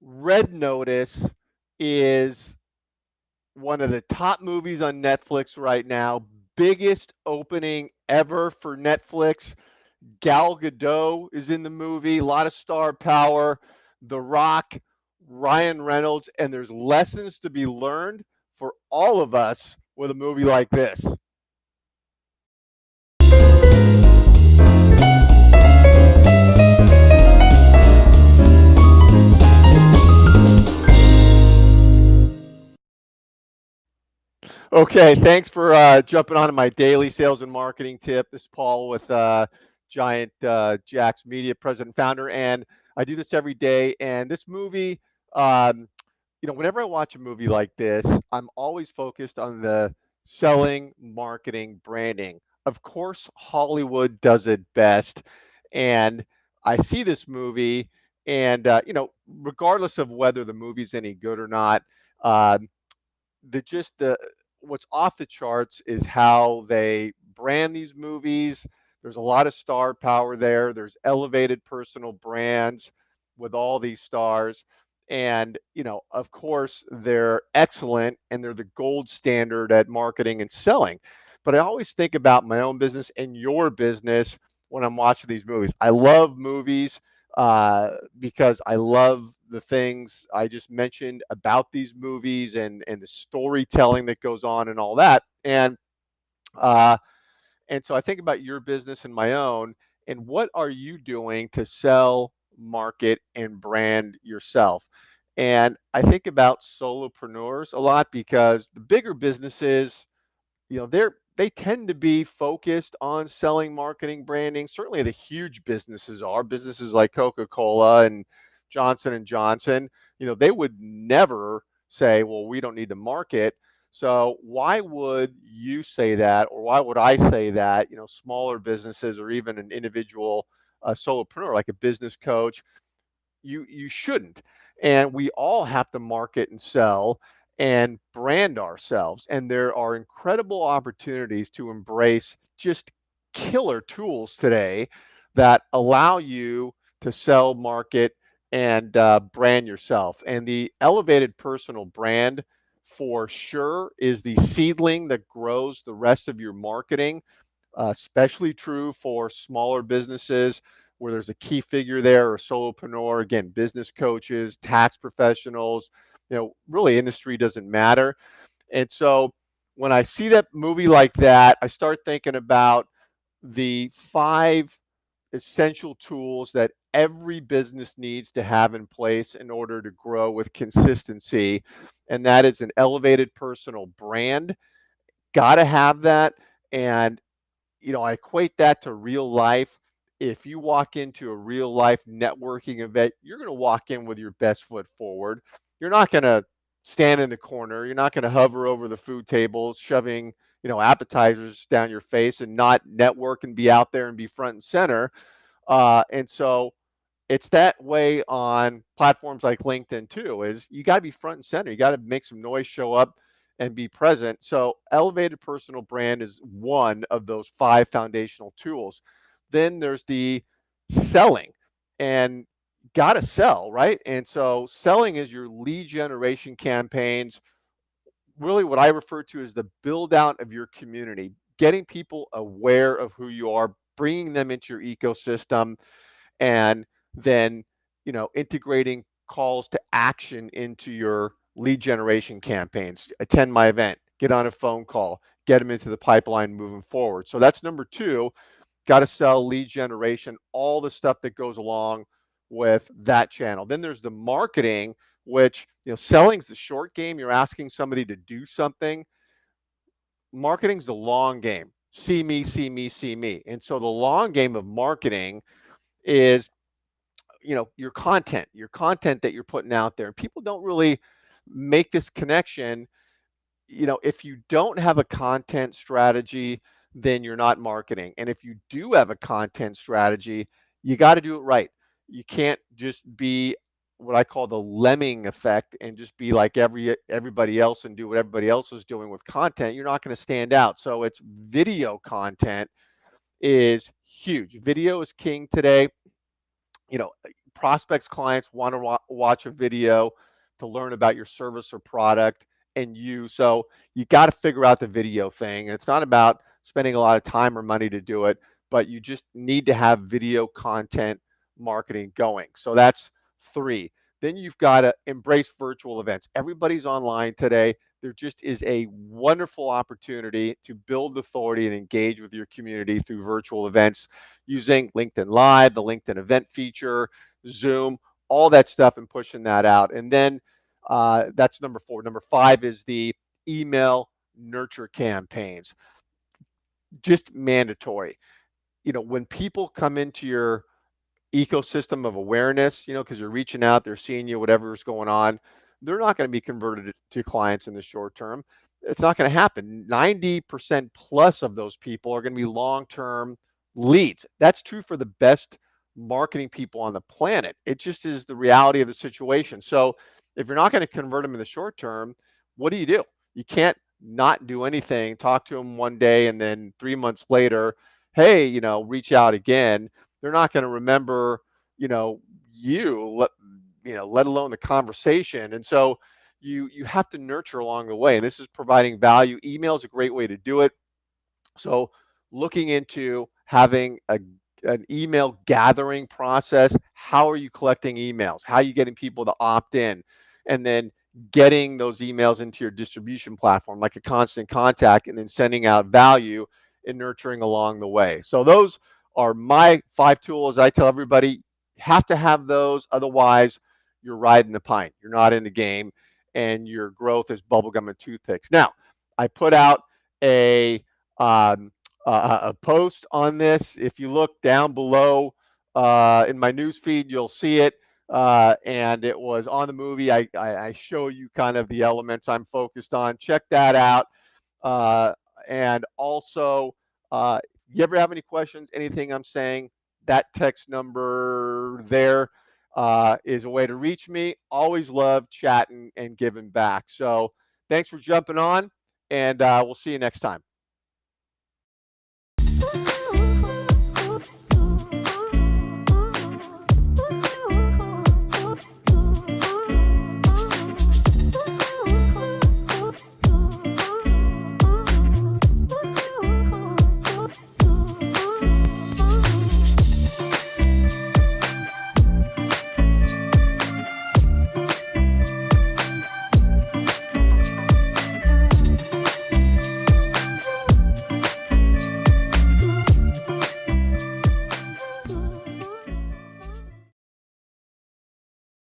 Red Notice is one of the top movies on Netflix right now. Biggest opening ever for Netflix. Gal Gadot is in the movie, a lot of star power. The Rock, Ryan Reynolds, and there's lessons to be learned for all of us with a movie like this. Okay, thanks for jumping on to my daily sales and marketing tip. This is Paul with Giant Jacks Media, president and founder, and I do this every day. And this movie, um, whenever I watch a movie like this, I'm always focused on the selling, marketing, branding. Of course, Hollywood does it best, and I see this movie, and regardless of whether the movie's any good or not. Um, the what's off the charts is how they brand these movies. There's a lot of star power there. There's elevated personal brands with all these stars. And, of course, they're excellent and they're the gold standard at marketing and selling. But I always think about my own business and your business when I'm watching these movies. I love movies because I love the things I just mentioned about these movies and the storytelling that goes on and all that. Uh, and so I think about your business and my own, and what are you doing to sell, market, and brand yourself? And I think about solopreneurs a lot because the bigger businesses, they tend to be focused on selling, marketing, branding. Certainly the huge businesses like Coca-Cola and Johnson and Johnson, they would never say, well, we don't need to market. So why would you say that, or why would I say that? Smaller businesses or even an individual solopreneur like a business coach, you shouldn't. And we all have to market and sell and brand ourselves. And there are incredible opportunities to embrace just killer tools today that allow you to sell, market, and brand yourself. And the elevated personal brand for sure is the seedling that grows the rest of your marketing, especially true for smaller businesses where there's a key figure there or solopreneur, again, business coaches, tax professionals, really industry doesn't matter. And so when I see that movie like that, I start thinking about the five essential tools that every business needs to have in place in order to grow with consistency. And that is an elevated personal brand. Got to have that. And I equate that to real life. If you walk into a real life networking event, you're going to walk in with your best foot forward. You're not going to stand in the corner. You're not going to hover over the food tables, shoving, appetizers down your face and not network and be out there and be front and center. And so it's that way on platforms like LinkedIn too, is you got to be front and center. You got to make some noise, show up and be present. So elevated personal brand is one of those five foundational tools. Then there's the selling, and got to sell, right? And so selling is your lead generation campaigns, really what I refer to as the build out of your community, getting people aware of who you are, bringing them into your ecosystem, and then integrating calls to action into your lead generation campaigns. Attend my event, get on a phone call, get them into the pipeline moving forward. So that's number two. Got to sell, lead generation, all the stuff that goes along with that channel. Then there's the marketing, which selling's the short game. You're asking somebody to do something. Marketing's the long game. See me, see me, see me. And so the long game of marketing is your content that you're putting out there. People don't really make this connection. If you don't have a content strategy, then you're not marketing. And if you do have a content strategy, you got to do it right. You can't just be what I call the lemming effect and just be like everybody else and do what everybody else is doing with content. You're not going to stand out. So it's video content is huge. Video is king today. you know prospects, clients want to watch a video to learn about your service or product and you. So you got to figure out the video thing. And it's not about spending a lot of time or money to do it, but you just need to have video content marketing going. So that's three. Then you've got to embrace virtual events. Everybody's online today. There just is a wonderful opportunity to build authority and engage with your community through virtual events using LinkedIn Live, the LinkedIn event feature, Zoom, all that stuff, and pushing that out. And then that's number four. Number five is the email nurture campaigns, just mandatory. When people come into your ecosystem of awareness, because you're reaching out, they're seeing you, whatever's going on, they're not going to be converted to clients in the short term. It's not going to happen. 90% plus of those people are going to be long-term leads. That's true for the best marketing people on the planet. It just is the reality of the situation. So if you're not going to convert them in the short term, what do? You can't not do anything, talk to them one day, and then 3 months later, hey, reach out again. They're not going to remember, you know, let alone the conversation. And so you have to nurture along the way. And this is providing value. Email is a great way to do it. So looking into having an email gathering process. How are you collecting emails? How are you getting people to opt in? And then getting those emails into your distribution platform like a constant contact, and then sending out value and nurturing along the way. So those are my 5 tools. I tell everybody, you have to have those. Otherwise, you're riding the pine. You're not in the game, and your growth is bubblegum and toothpicks. Now, I put out a um, a post on this. If you look down below in my news feed, you'll see it. And it was on the movie. I show you kind of the elements I'm focused on. Check that out. Uh, and also, you ever have any questions, anything I'm saying, that text number there is a way to reach me. Always love chatting and giving back. So thanks for jumping on, and we'll see you next time.